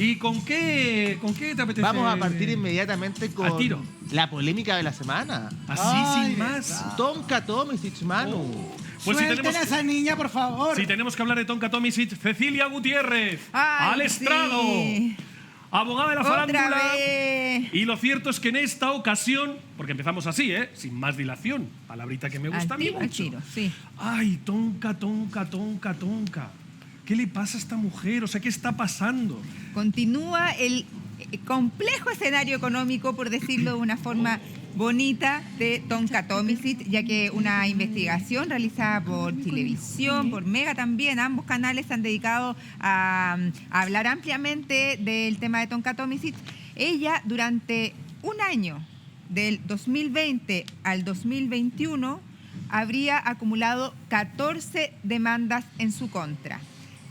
¿Y con qué te apetece? Vamos a partir inmediatamente Al con tiro. la polémica de la semana. Así Ay, sin más. Tonka Tomisic, Manu. Pues si Suelten a esa niña, por favor. Si tenemos que hablar de Tonka Tomisic, Cecilia Gutiérrez, Ay, al estrado, sí. abogada de la Otra farándula. vez. Y lo cierto es que en esta ocasión, porque empezamos así, sin más dilación, palabrita que me gusta a mí Al mucho. tiro, sí. Ay, Tonka. ¿Qué le pasa a esta mujer? O sea, ¿qué está pasando? Continúa el complejo escenario económico, por decirlo de una forma bonita, de Tonka Tomisic, ya que una investigación realizada por Televisión, por Mega también, ambos canales se han dedicado a hablar ampliamente del tema de Tonka Tomisic. Ella, durante un año, del 2020 al 2021, habría acumulado 14 demandas en su contra.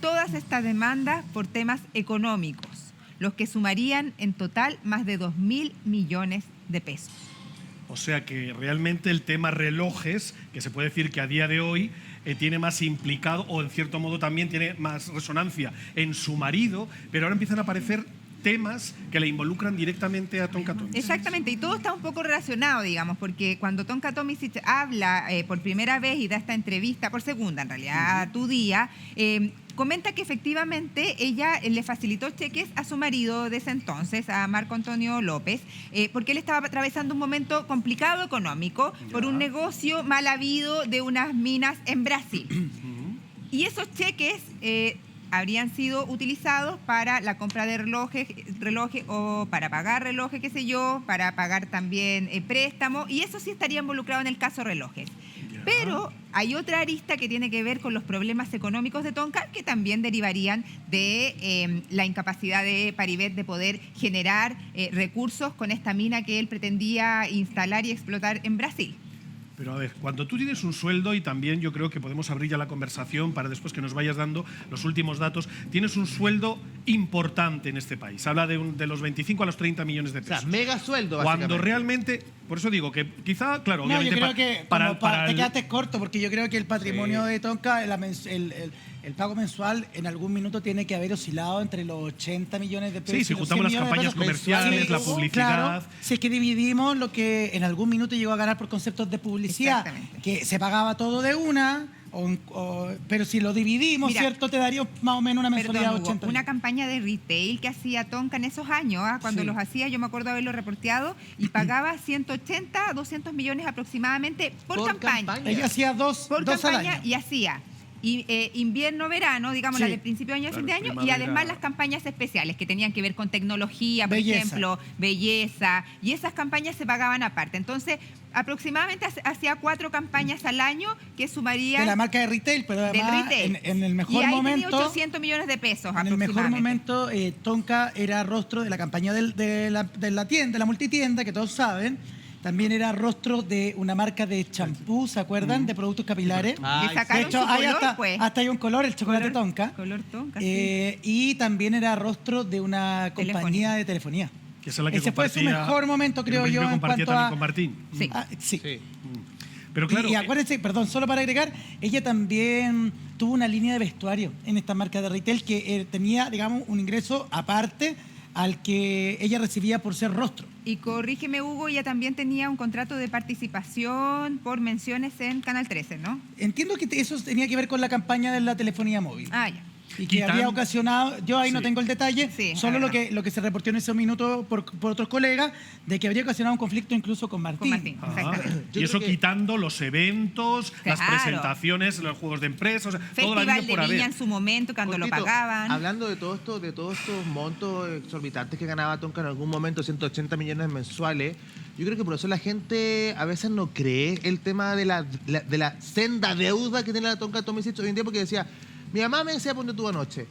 Todas estas demandas por temas económicos, los que sumarían en total más de 2.000 millones de pesos. O sea que realmente el tema relojes, que se puede decir que a día de hoy tiene más implicado, o en cierto modo también tiene más resonancia en su marido, pero ahora empiezan a aparecer temas que le involucran directamente a Tonka Tomisic. Exactamente, y todo está un poco relacionado, digamos, porque cuando Tonka Tomisic habla por primera vez y da esta entrevista, por segunda en realidad, a Tu Día, comenta que efectivamente ella le facilitó cheques a su marido de ese entonces, a Marco Antonio López, porque él estaba atravesando un momento complicado económico por un negocio mal habido de unas minas en Brasil. Y esos cheques habrían sido utilizados para la compra de relojes o para pagar relojes, qué sé yo, para pagar también préstamos, y eso sí estaría involucrado en el caso relojes. Pero hay otra arista que tiene que ver con los problemas económicos de Tonka, que también derivarían de la incapacidad de Paribet de poder generar recursos con esta mina que él pretendía instalar y explotar en Brasil. Pero a ver, cuando tú tienes un sueldo, y también yo creo que podemos abrir ya la conversación para después que nos vayas dando los últimos datos, tienes un sueldo importante en este país. Habla de los 25 a los 30 millones de O sea, pesos. mega sueldo, básicamente. Cuando realmente, por eso digo que quizá, claro, No, yo obviamente creo que te quedaste corto, porque yo creo que el patrimonio de Tonka, el pago mensual en algún minuto tiene que haber oscilado entre los 80 millones de pesos. Sí, si y los juntamos 100 las millones de campañas pesos comerciales, mensuales. la publicidad. Claro, si es que dividimos lo que en algún minuto llegó a ganar por conceptos de publicidad, Exactamente. que se pagaba todo de una, pero si lo dividimos, Mira, ¿cierto? Te daría más o menos una mensualidad Perdón, de Hugo, 80 una millones. campaña de retail que hacía Tonka en esos años, cuando Sí. los hacía, yo me acuerdo haberlo reporteado, y pagaba 180 a 200 millones aproximadamente por campaña. Ella hacía dos al campaña año. y hacía invierno-verano, digamos, la Sí. del principio de año, Claro, fin de año, y primavera. además las campañas especiales que tenían que ver con tecnología, por Belleza. ejemplo, belleza, y esas campañas se pagaban aparte. Entonces, aproximadamente hacía 4 campañas al año que sumarían De la marca de retail, pero del además retail. en el y mejor ahí momento... tenía 800 millones de pesos En el mejor aproximadamente. momento, Tonka era rostro de la campaña de la tienda, la multitienda, que todos saben. También era rostro de una marca de champú, ¿se acuerdan? De productos capilares. Ah, Le sacaron De hecho, su hay color, pues. hasta hay un color, el chocolate Color- Tonka. Color Tonka, sí. Y también era rostro de una compañía Telefonía. de telefonía. Que es la que Ese fue su compartía- mejor momento, creo en yo, en compartía cuanto también a... con Martín. Sí. Sí. Sí. Pero claro, Y acuérdense, perdón, solo para agregar, ella también tuvo una línea de vestuario en esta marca de retail que tenía, digamos, un ingreso aparte al que ella recibía por ser rostro. Y corrígeme, Hugo, ella también tenía un contrato de participación por menciones en Canal 13, ¿no? Entiendo que eso tenía que ver con la campaña de la telefonía móvil. Ah, ya. Y que Quitan- había ocasionado, yo ahí no Sí. tengo el detalle, Sí, solo la lo que se reportó en ese minuto por otros colegas, de que habría ocasionado un conflicto incluso con Martín. Con Martín, Ajá. exactamente. Yo Y eso creo que- quitando los eventos, las Claro. presentaciones, los juegos de empresa, o sea, todo lo Festival habido de por Viña haber. en su momento, cuando lo Cortito, pagaban. Hablando de todos estos montos exorbitantes que ganaba Tonka en algún momento, 180 millones mensuales, yo creo que por eso la gente a veces no cree el tema de la senda deuda que tiene la Tonka Tomisic hoy en día, porque decía, mi mamá me decía, ponte tú anoche,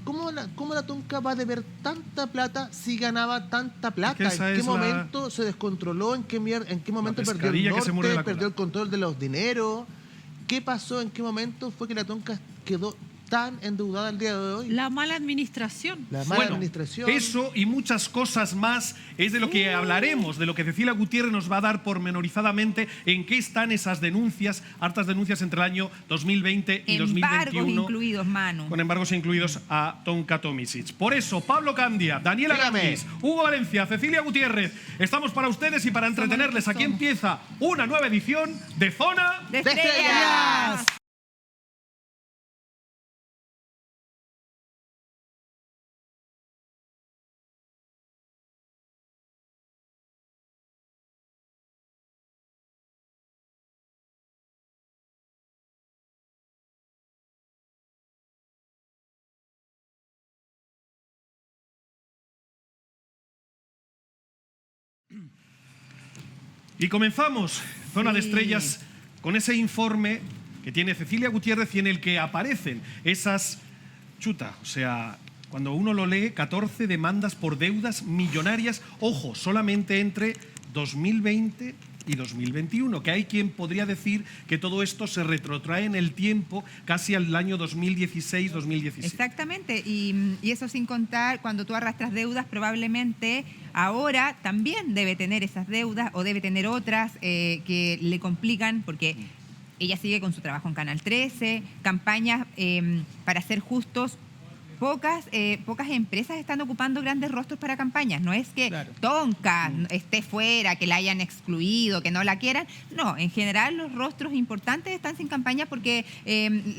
¿cómo la Tonka va a deber tanta plata si ganaba tanta plata? esa ¿En qué es la- momento se descontroló? ¿En qué momento perdió el pescadilla que se muerde norte? la cola. ¿Perdió el control de los dineros? ¿Qué pasó? ¿En qué momento fue que la Tonka quedó tan endeudada al día de hoy? La mala administración. La mala administración. Eso y muchas cosas más es de lo que hablaremos, de lo que Cecilia Gutiérrez nos va a dar pormenorizadamente en qué están esas denuncias, hartas denuncias entre el año 2020 y 2021. Embargos incluidos, Manu. Con embargos incluidos a Tonka Tomisic. Por eso, Pablo Candia, Daniela Dígame. Gandis, Hugo Valencia, Cecilia Gutiérrez, estamos para ustedes y para entretenerles. Aquí empieza una nueva edición de Zona ¡De estrellas! estrellas! Y comenzamos Zona de Estrellas con ese informe que tiene Cecilia Gutiérrez y en el que aparecen esas o sea, cuando uno lo lee, 14 demandas por deudas millonarias, ojo, solamente entre 2020 y 2021, que hay quien podría decir que todo esto se retrotrae en el tiempo casi al año 2016-2017. Exactamente, y eso sin contar cuando tú arrastras deudas, probablemente ahora también debe tener esas deudas o debe tener otras que le complican porque ella sigue con su trabajo en Canal 13, campañas para ser justos. Pocas empresas están ocupando grandes rostros para campañas. No es que Tonka esté fuera, que la hayan excluido, que no la quieran. No, en general los rostros importantes están sin campaña porque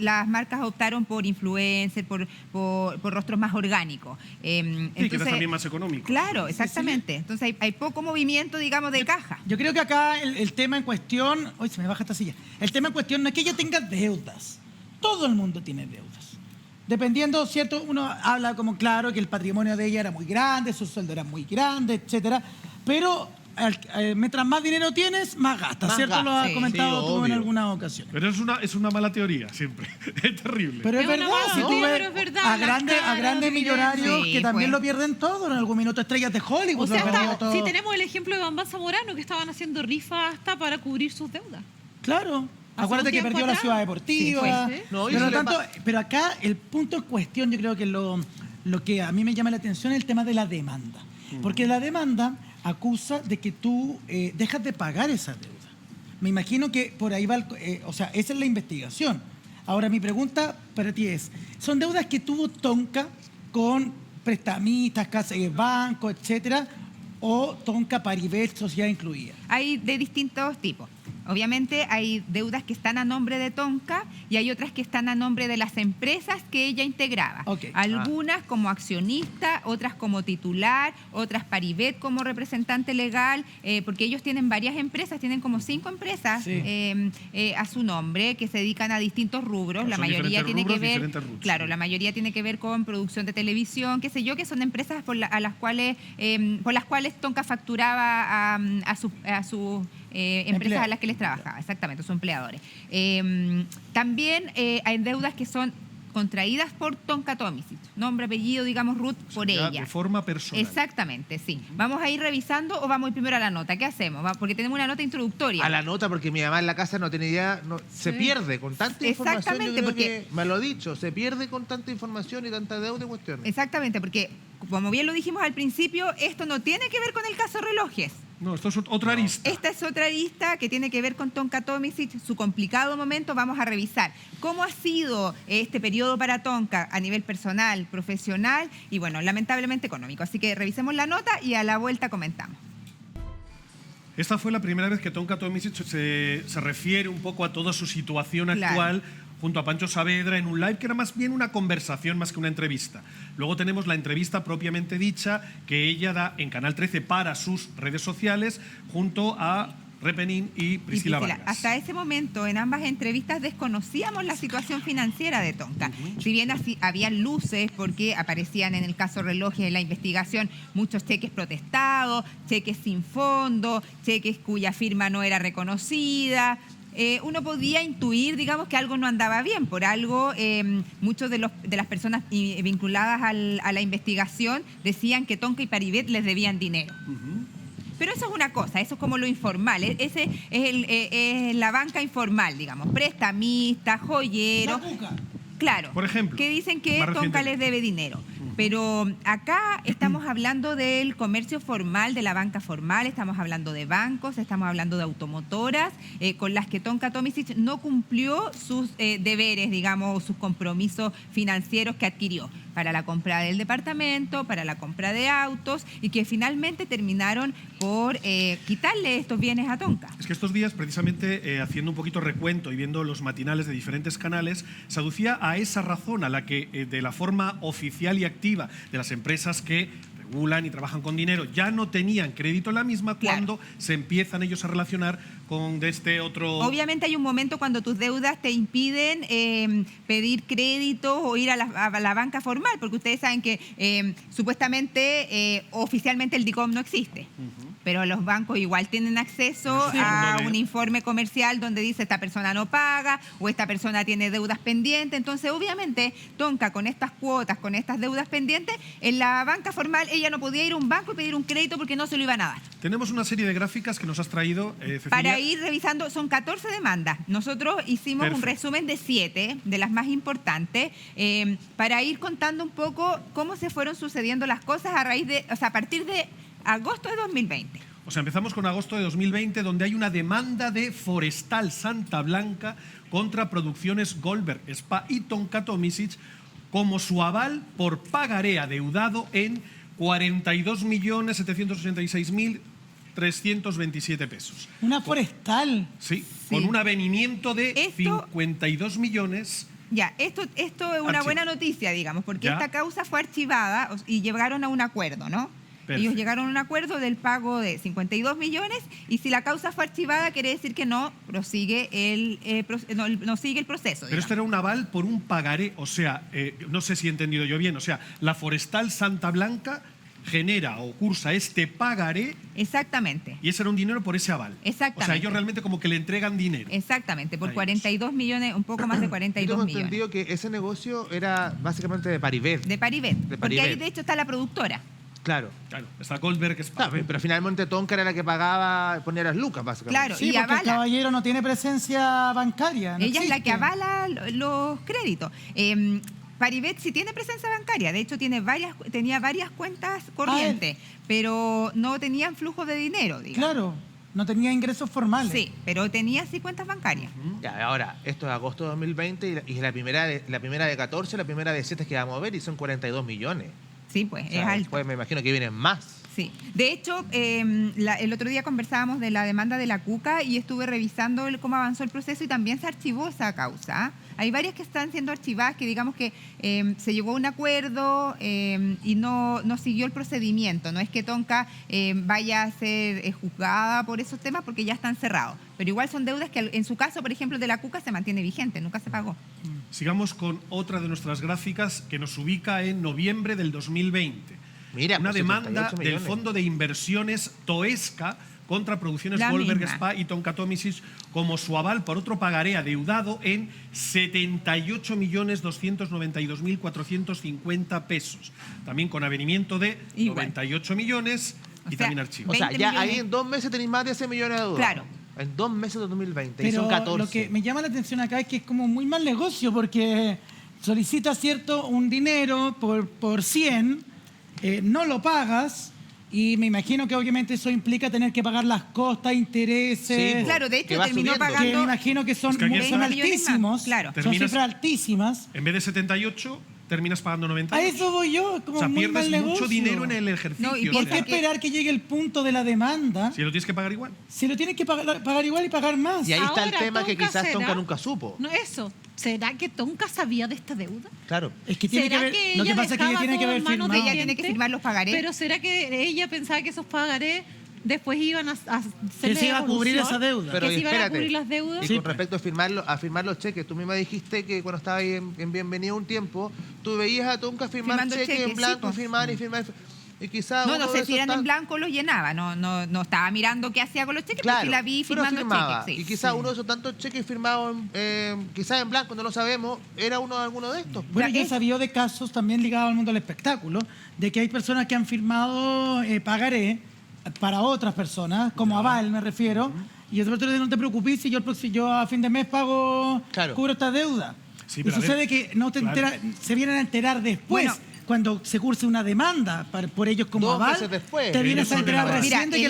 las marcas optaron por influencers, por rostros más orgánicos. Sí, que es también más económico. Claro, exactamente. Entonces hay poco movimiento, digamos, de caja. Yo creo que acá el tema en cuestión... Uy, se me baja esta silla. El tema en cuestión no es que ella tenga deudas. Todo el mundo tiene deudas. Dependiendo, ¿cierto? Uno habla como claro que el patrimonio de ella era muy grande, su sueldo era muy grande, etcétera. Pero mientras más dinero tienes, más gastas, Más ¿cierto? Lo has gastas, comentado sí, tú en obvio. algunas ocasiones. Pero es una mala teoría siempre, es terrible. Pero es Es una verdad, mala si tú teoría, ves pero es verdad, a las grandes caras, millonarios sí, que también pues. lo pierden todo en algún minuto, estrellas de Hollywood. O sea, lo han perdido todo. si tenemos el ejemplo de Bambán Zamorano, que estaban haciendo rifas hasta para cubrir sus deudas. Claro. Hace Acuérdate un que tiempo perdió la atrás. ciudad deportiva. Sí, pues, No, y pero, se le tanto, pero acá el punto en cuestión, yo creo que lo que a mí me llama la atención es el tema de la demanda. Porque la demanda acusa de que tú dejas de pagar esa deuda. Me imagino que por ahí va, o sea, esa es la investigación. Ahora, mi pregunta para ti es, ¿son deudas que tuvo Tonka con prestamistas, casas de banco, etcétera, o Tonka Paribet, sociedad incluida? Hay de distintos tipos. Obviamente hay deudas que están a nombre de Tonka y hay otras que están a nombre de las empresas que ella integraba. Ok. Algunas como accionista, otras como titular, otras Paribet como representante legal, porque ellos tienen varias empresas, tienen como 5 empresas Sí. a su nombre que se dedican a distintos rubros. Claro, La son mayoría diferentes tiene que rubros, ver, diferentes roots, claro, sí. la mayoría tiene que ver con producción de televisión, qué sé yo, que son empresas por las cuales Tonka facturaba a sus empresas Empleados. a las que les trabajaba, exactamente, sus empleadores. También hay deudas que son contraídas por Tonka Tomisic, nombre, apellido, digamos, Ruth, por Ya ella. de forma personal. Exactamente, sí. ¿Vamos a ir revisando o vamos a ir primero a la nota? ¿Qué hacemos? Porque tenemos una nota introductoria. A la nota, porque mi mamá en la casa no tiene idea, se pierde con tanta información. Exactamente, Yo creo porque- que, me lo he dicho, se pierde con tanta información y tanta deuda y cuestiones. Exactamente, porque como bien lo dijimos al principio, esto no tiene que ver con el caso Relojes. No, esto es otra arista. Esta es otra lista que tiene que ver con Tonka Tomisic, su complicado momento. Vamos a revisar cómo ha sido este periodo para Tonka a nivel personal, profesional y, bueno, lamentablemente económico. Así que revisemos la nota y a la vuelta comentamos. Esta fue la primera vez que Tonka Tomisic se refiere un poco a toda su situación Claro. actual junto a Pancho Saavedra en un live que era más bien una conversación más que una entrevista. Luego tenemos la entrevista propiamente dicha que ella da en Canal 13 para sus redes sociales junto a Repenin y Priscila Vargas. Hasta ese momento, en ambas entrevistas desconocíamos la situación financiera de Tonka. Si bien así habían luces, porque aparecían en el caso Relojes en la investigación muchos cheques protestados, cheques sin fondo, cheques cuya firma no era reconocida. Uno podía intuir, digamos, que algo no andaba bien. Por algo, muchos de las personas vinculadas a la investigación decían que Tonka y Paribet les debían dinero. Pero eso es una cosa, eso es como lo informal. Ese es la banca informal, digamos. Prestamistas, joyeros. La cuca. Claro. Por ejemplo. Que dicen que más Tonka recientemente. les debe dinero. Pero acá estamos hablando del comercio formal, de la banca formal, estamos hablando de bancos, estamos hablando de automotoras, con las que Tonka Tomisic no cumplió sus deberes, digamos, sus compromisos financieros que adquirió para la compra del departamento, para la compra de autos, y que finalmente terminaron por quitarle estos bienes a Tonka. Es que estos días, precisamente, haciendo un poquito recuento y viendo los matinales de diferentes canales, se aducía a esa razón a la que, de la forma oficial y activa de las empresas que regulan y trabajan con dinero, ya no tenían crédito en la misma cuando se empiezan ellos a relacionar con de este otro... Obviamente hay un momento cuando tus deudas te impiden pedir crédito o ir a la banca formal, porque ustedes saben que supuestamente, oficialmente el DICOM no existe. Pero los bancos igual tienen acceso a un informe comercial donde dice esta persona no paga o esta persona tiene deudas pendientes. Entonces, obviamente, Tonka con estas cuotas, con estas deudas pendientes, en la banca formal ella no podía ir a un banco y pedir un crédito porque no se lo iban a dar. Tenemos una serie de gráficas que nos has traído, Cecilia. Para ir revisando, son 14 demandas. Nosotros hicimos un resumen de 7, de las más importantes, para ir contando un poco cómo se fueron sucediendo las cosas a partir de agosto de 2020. O sea, empezamos con agosto de 2020, donde hay una demanda de Forestal Santa Blanca contra Producciones Goldberg Spa y Tonka Tomisic como su aval por pagaré adeudado en 42.786.327 pesos. Una forestal. Sí, con un avenimiento de 52 millones. Ya, esto es una buena noticia, digamos, porque Ya. esta causa fue archivada y llegaron a un acuerdo, ¿no? Perfecto. Ellos llegaron a un acuerdo del pago de 52 millones y si la causa fue archivada quiere decir que no prosigue no sigue el proceso. Pero esto era un aval por un pagaré, o sea, no sé si he entendido yo bien, o sea, la Forestal Santa Blanca genera o cursa este pagaré. Exactamente. Y ese era un dinero por ese aval. Exactamente. O sea, ellos realmente como que le entregan dinero. Exactamente, por Ahí. 42 millones, un poco más de Yo 42 tengo millones. entendido que ese negocio era básicamente de Paribet. De Paribet. De Porque ahí Paribet. de hecho está la productora. Claro. Claro, está Goldberg Spa. Claro, pero finalmente Tonka era la que pagaba, ponía las lucas, básicamente. Claro, Sí, y porque el avala. caballero no tiene presencia bancaria. no Ella es la existe. que avala los créditos. Paribet sí tiene presencia bancaria, de hecho tenía varias cuentas corrientes, pero no tenían flujo de dinero, digamos. Claro, no tenía ingresos formales. Sí, pero tenía sí cuentas bancarias. Ya, ahora, esto es agosto de 2020 y la primera de 14, la primera de 7 que vamos a ver y son 42 millones. Sí, pues, O sea, es alto. después me imagino que vienen más. Sí, de hecho, el otro día conversábamos de la demanda de la Cuca y estuve revisando cómo avanzó el proceso y también se archivó esa causa. Hay varias que están siendo archivadas que digamos que se llegó a un acuerdo y no siguió el procedimiento. No es que Tonka vaya a ser juzgada por esos temas porque ya están cerrados. Pero igual son deudas que en su caso, por ejemplo, de la Cuca se mantiene vigente, nunca se pagó. Sigamos con otra de nuestras gráficas que nos ubica en noviembre del 2020. Mira, una pues, demanda 78 del millones. Fondo de Inversiones Toesca contra Producciones La Goldberg misma. Spa y Tonka Tomisic como su aval por otro pagaré adeudado en 78.292.450 pesos. También con avenimiento de Igual. 98 millones y O sea, también archivo. O sea, 20 ya millones. ahí en 2 meses tenéis más de 100 millones de deuda. Claro. En 2 meses de 2020. y Pero son 14. lo que me llama la atención acá es que es como muy mal negocio porque solicita cierto un dinero por 100, no lo pagas y me imagino que obviamente eso implica tener que pagar las costas, intereses. Sí, Claro, de que hecho va terminó subiendo. Que me pagando imagino que son, Es que aquí son está. 20 millones más, altísimos. claro. Son Terminas- cifras altísimas. En vez de 78, terminas pagando 98. A eso voy yo, como O sea, muy pierdes mal mucho negocio. dinero en el ejercicio. No, y ¿Por o qué sea, esperar que llegue el punto de la demanda si lo tienes que pagar igual. si lo tienes que pagar igual y pagar más? Y ahí está el Ahora, tema que Tonka quizás será- Tonka nunca supo. No, eso. ¿Será que Tonka sabía de esta deuda? Claro. Es que tiene que ¿Será ver, que lo que ella pasa es que ella dejaba tiene que todo haber en manos de firmado. Ella tiene que firmar los pagarés. Pero ¿será que ella pensaba que esos pagarés después iban a Que se iba a cubrir esa deuda. Pero que se iban a espérate. cubrir las deudas? Y Sí, con pues. respecto a firmar los cheques, tú misma dijiste que cuando estabas ahí en Bienvenido un tiempo, tú veías a Tonka firmar Firmando cheques cheques, en blanco, sí, pues. firmar y firmar. Y quizás No, uno no de sé si esos eran tan- en blanco los llenaba, no estaba mirando qué hacía con los cheques, Claro, pero sí la vi pero firmando firmaba. cheques. Y Sí. quizás uno de esos tantos cheques firmados, quizás en blanco, no lo sabemos, era alguno de estos. Bueno, Ya, yo he es- sabido de casos también ligados al mundo del espectáculo, de que hay personas que han firmado pagaré para otras personas, como aval me refiero, y otro día no te preocupes si yo a fin de mes pago, Claro. cubro esta deuda. Sí, y pero a ver, sucede que no te claro. se vienen a enterar después. Bueno. Cuando se curse una demanda por ellos como 2 aval, meses después. te vienes a Ellos enterar son recién Mira, de que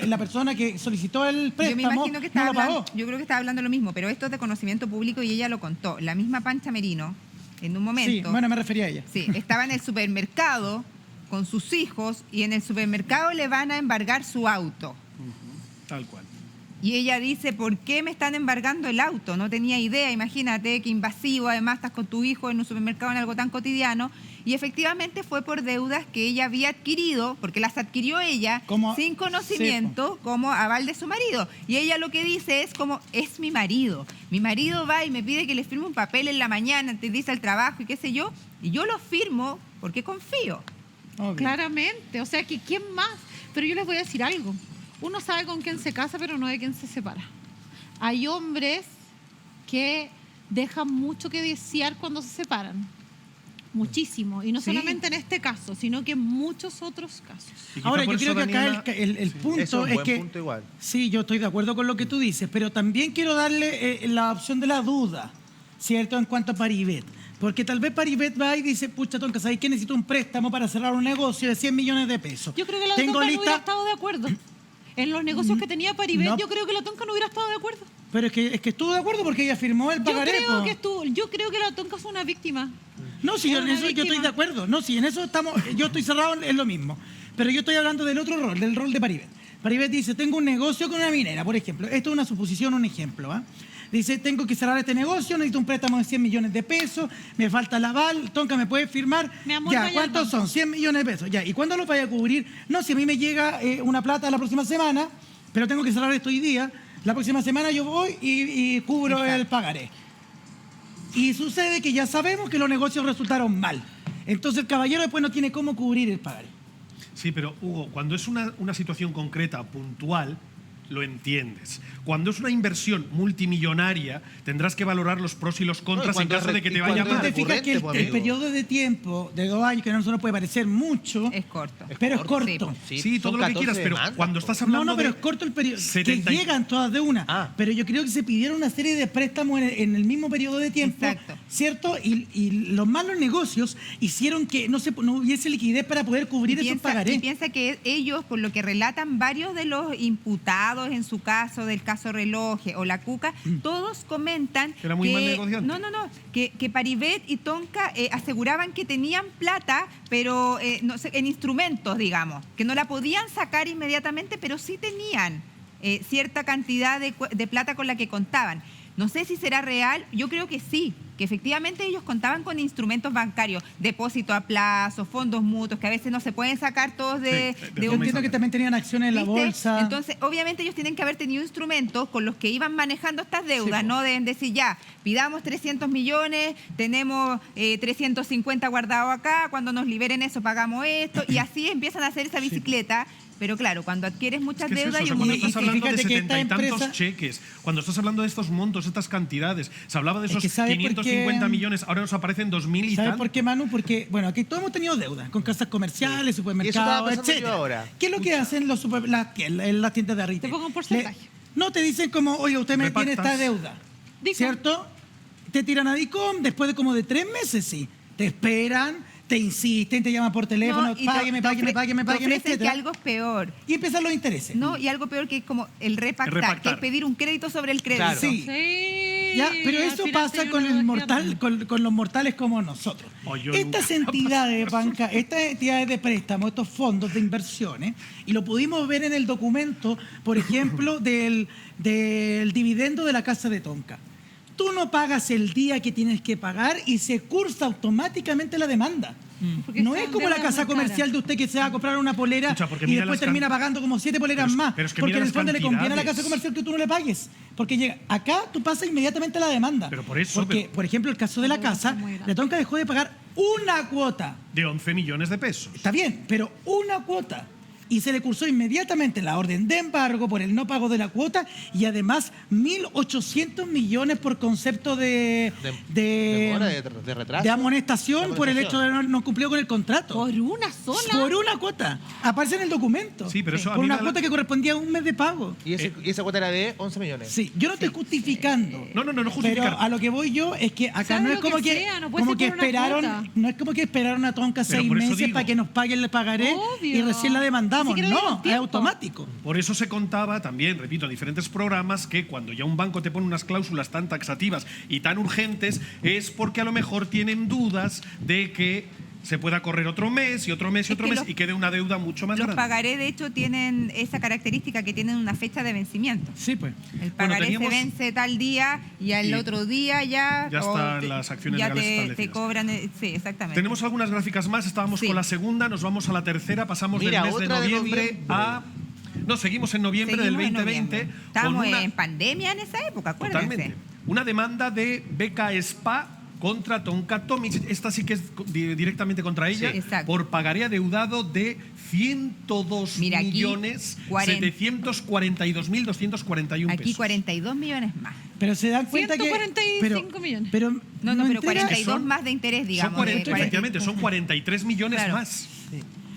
el- la persona que solicitó el Yo me préstamo imagino que no estaba lo pagó. hablando, yo creo que estaba hablando lo mismo, pero esto es de conocimiento público y ella lo contó. La misma Pancha Merino, en un Sí, momento, bueno, me refería a ella. sí, estaba en el supermercado con sus hijos y en el supermercado le van a embargar su auto. Tal cual. Y ella dice, ¿por qué me están embargando el auto? No tenía idea, imagínate, qué invasivo, además estás con tu hijo en un supermercado en algo tan cotidiano. Y efectivamente fue por deudas que ella había adquirido, porque las adquirió ella Como- sin conocimiento, como aval de su marido. Y ella lo que dice es como, es mi marido. Mi marido va y me pide que le firme un papel en la mañana, te dice al trabajo y qué sé yo, y yo lo firmo porque confío. Obvio. Claramente, o sea que ¿quién más? Pero yo les voy a decir algo. Uno sabe con quién se casa, pero no de quién se separa. Hay hombres que dejan mucho que desear cuando se separan. Muchísimo. Y no Sí. solamente en este caso, sino que en muchos otros casos. Y quizá Ahora, por yo eso, creo que acá Daniela, el punto Eso es un es buen que... punto igual. Sí, yo estoy de acuerdo con lo que tú dices, pero también quiero darle la opción de la duda, ¿cierto? En cuanto a Paribet. Porque tal vez Paribet va y dice, pucha, Tonka, ¿sabes qué? Necesito un préstamo para cerrar un negocio de 100 millones de pesos. Yo creo que la Tengo Tonka no hubiera lista, estado de acuerdo. En los negocios que tenía Paribet, no. yo creo que la Tonka no hubiera estado de acuerdo. pero es que estuvo de acuerdo porque ella firmó el pagaré. po. Yo creo que la Tonka fue una víctima. No, si yo Es en una eso yo estoy víctima. de acuerdo. No, si en eso estamos, yo estoy cerrado en lo mismo. Pero yo estoy hablando del otro rol, del rol de Paribet. Paribet dice, tengo un negocio con una minera, por ejemplo. Esto es una suposición, un ejemplo. ¿Ah? Dice, tengo que cerrar este negocio, necesito un préstamo de 100 millones de pesos, me falta el aval, Tonka, ¿me puede firmar? Mi amor, ya, vaya al ¿cuántos banco. son? 100 millones de pesos. Ya, ¿y cuándo lo vaya a cubrir? No, si a mí me llega una plata la próxima semana, pero tengo que cerrar esto hoy día, la próxima semana yo voy y cubro Exacto. el pagaré. Y sucede que ya sabemos que los negocios resultaron mal. Entonces el caballero después no tiene cómo cubrir el pagaré. Sí, pero Hugo, cuando es una situación concreta, puntual, lo entiendes. Cuando es una inversión multimillonaria, tendrás que valorar los pros y los contras en cuando caso es de que te y vaya cuando Tú es mal. te fijas que recurrente, pues, el amigo. periodo de tiempo de 2 años, que a nosotros nos puede parecer mucho, Es corto. pero es Sí, corto. Sí, todo son lo que 14 quieras, pero demandas, cuando po. estás hablando No, pero de es corto el periodo. 70 Que y- llegan todas de una. Ah. Pero yo creo que se pidieron una serie de préstamos en el mismo periodo de tiempo. Exacto. ¿Cierto? Y los malos negocios hicieron que no hubiese liquidez para poder cubrir esos Y pagarés. piensa que ellos, por lo que relatan varios de los imputados en su caso, del caso Reloje o la Cuca, todos comentan Era muy mal negociante. no, que Paribet y Tonka aseguraban que tenían plata, pero no sé, en instrumentos, digamos, que no la podían sacar inmediatamente, pero sí tenían cierta cantidad de plata con la que contaban. No sé si será real, yo creo que sí, que efectivamente ellos contaban con instrumentos bancarios, depósito a plazo, fondos mutuos, que a veces no se pueden sacar todos de Sí, Yo un entiendo que también tenían acciones en la ¿Viste? bolsa. Entonces, obviamente ellos tienen que haber tenido instrumentos con los que iban manejando estas deudas, Sí, po. no deben decir ya, pidamos 300 millones, tenemos 350 guardados acá, cuando nos liberen eso pagamos esto, y así empiezan a hacer esa bicicleta. Pero claro, cuando adquieres muchas Es que es deudas eso, o y sea, un cuando y- estás y hablando de fíjate que 70 y esta tantos empresa- cheques, cuando estás hablando de estos montos, estas cantidades, se hablaba de Es esos que ¿sabe por qué? 550 millones, ahora nos aparecen 2.000 y ¿Sabes tal. por qué, Manu? Porque, bueno, aquí todos hemos tenido deudas con casas comerciales, Y eso supermercados, estaba pensando yo etcétera. ahora. ¿Qué es lo que hacen las tiendas de retail? Te pongo un porcentaje. No, te dicen como, oye, usted me tiene Repactas. esta deuda, Dicom. ¿cierto? Te tiran a Dicom, después de como de 3 meses, sí. Te esperan, te insisten, te llaman por teléfono, No, y te- págueme, te págueme, ofre- págueme, te págueme, ofrecen que etcétera. algo es peor. Y empiezan los intereses. No, y algo peor que es como el repactar, Repactar. que es pedir un crédito sobre el crédito. Claro. Sí. Sí. Ya, pero al eso final pasa tenía con una el energía mortal, con los mortales como nosotros. Oh, yo Estas nunca. entidades banca, estas entidades de préstamo, estos fondos de inversiones, y lo pudimos ver en el documento, por ejemplo, del dividendo de la casa de Tonka. Tú no pagas el día que tienes que pagar y se cursa automáticamente la demanda. Porque No son es como la deudas casa muy comercial caras. de usted que se va a comprar una polera Escucha, porque y mira después las termina can- pagando como 7 poleras Pero es- más. pero es que porque mira en el las fondo le conviene a la cantidades. casa comercial que tú no le pagues. Porque llega acá, tú pasas inmediatamente la demanda. Pero por eso, Porque, pero- por ejemplo, el caso de la Pero casa, está muy grande. la Tonka dejó de pagar una cuota. De 11 millones de pesos. Está bien, pero una cuota. y se le cursó inmediatamente la orden de embargo por el no pago de la cuota y además 1.800 millones por concepto demora, de retraso. de amonestación De por el hecho amonestación. de no cumplir con el contrato. Por una sola. Por una cuota. Aparece en el documento. Sí, pero eso a por mí una me da la- cuota que correspondía a un mes de pago. Y esa cuota era de 11 millones. Sí, yo no estoy justificando. No justificar. Pero a lo que voy yo es que acá Sea no es lo como que que, sea, no puede como ser que por una esperaron, cuota. no es como que esperaron a Tonka Pero 6 por eso meses digo. para que nos paguen, le pagaré y Obvio. recién la demandamos. Ni siquiera dieron No, es tiempo. automático. Por eso se contaba también, repito, en diferentes programas, que cuando ya un banco te pone unas cláusulas tan taxativas y tan urgentes, es porque a lo mejor tienen dudas de que se pueda correr otro mes y otro mes y Es otro que mes los- y quede una deuda mucho más Los grande. pagaré, de hecho, tienen esa característica que tienen una fecha de vencimiento. Sí, pues. El pagaré teníamos- se vence tal día y al Y otro día ya... ya o están las acciones ya legales te establecidas. cobran... Sí, exactamente. Tenemos algunas gráficas más, estábamos Sí. con la segunda, nos vamos a la tercera, pasamos Mira, del mes de otra de noviembre, noviembre. a... No, seguimos en noviembre Seguimos del en 2020. noviembre. Estábamos con una- en pandemia en esa época, acuérdense. Totalmente. Una demanda de Beca Spa contra Tonka Tomic. Esta sí que es directamente contra ella. Sí, exacto. Por pagaré adeudado de 102 Mira, aquí, millones 742.241 Aquí pesos. 42 millones más. Pero se dan cuenta 145 que. millones. Pero No, pero entrega- 42 son- más de interés, Son digamos. 40, de efectivamente, son 43 millones Claro. más.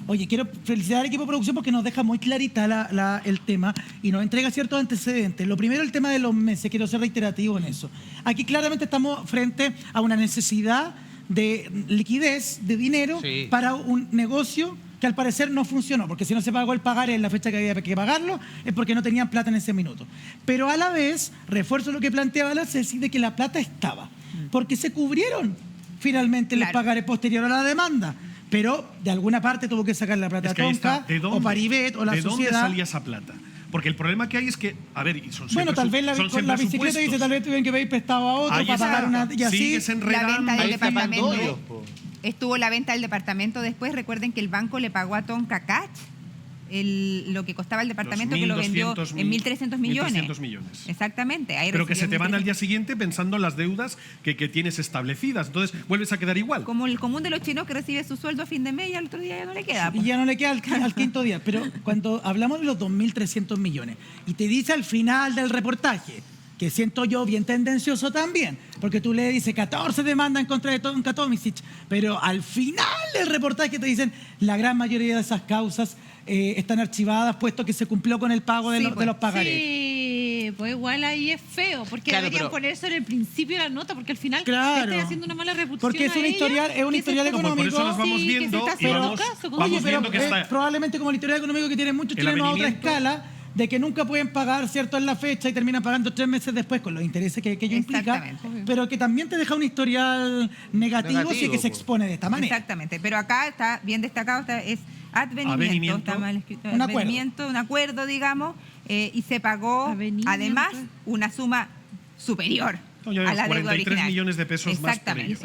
Oye, quiero felicitar al equipo de producción porque nos deja muy clarita el tema y nos entrega ciertos antecedentes. Lo primero, el tema de los meses, quiero ser reiterativo en eso. Aquí claramente estamos frente a una necesidad de liquidez, de dinero, Sí. para un negocio que al parecer no funcionó, porque si no se pagó el pagaré en la fecha que había que pagarlo, es porque no tenían plata en ese minuto. Pero a la vez, refuerzo lo que planteaba la Ceci, de que la plata estaba, porque se cubrieron finalmente los Claro. pagarés posteriores a la demanda. Pero de alguna parte tuvo que sacar la plata Es que ahí Tonka, está. ¿De dónde, o Paribet, o la ¿de dónde sociedad. salía esa plata? Porque el problema que hay es que, a ver, y son Bueno, siempre tal vez son con siempre la bicicleta dice, supuestos. tal vez tuvieron que pedir prestado a otro Ahí para pagar está. una... Y así, Sigues enredando. La venta del Ahí departamento. tapando hoyos, po. Estuvo la venta del departamento después. Recuerden que el banco le pagó a Tonka Cash lo que costaba el departamento, que lo vendió 1.200 en 1.300 millones. 1.300 millones. Exactamente. Ahí Pero que recibió se te van al 1.300. día siguiente pensando en las deudas que tienes establecidas. Entonces vuelves a quedar igual. Como el común de los chinos que recibe su sueldo a fin de mes y al otro día ya no le queda. y pues. ya no le queda al quinto día. Pero cuando hablamos de los 2.300 millones, y te dice al final del reportaje, que siento yo bien tendencioso también, porque tú le dices 14 demandas en contra de Tonka Tomisic, pero al final del reportaje te dicen la gran mayoría de esas causas están archivadas, puesto que se cumplió con el pago de, Sí, los, pues. de los pagarés. Sí, pues igual ahí es feo, porque Claro, deberían pero- poner eso en el principio de la nota, porque al final Claro. le están haciendo una mala reputación Porque es a un ella, historial- es un que historial se- Como por eso las económico. vamos Sí, que se viendo está y haciendo vamos, caso, como- vamos Oye, pero viendo que está... probablemente como el historial económico que tienen muchos El chilenos a otra avenimiento. escala, de que nunca pueden pagar, ¿cierto?, en la fecha y terminan pagando 3 meses después con los intereses que ello implica, Exactamente. pero que también te deja un historial negativo si es que se po. expone de esta manera. Exactamente. Pero acá está bien destacado, es advenimiento. Avenimiento. Está mal escrito. Un acuerdo. Advenimiento, un acuerdo, digamos, y se pagó Avenimiento. además una suma superior No, ya a vemos, la deuda 43 original. millones de pesos más por Exactamente. ello.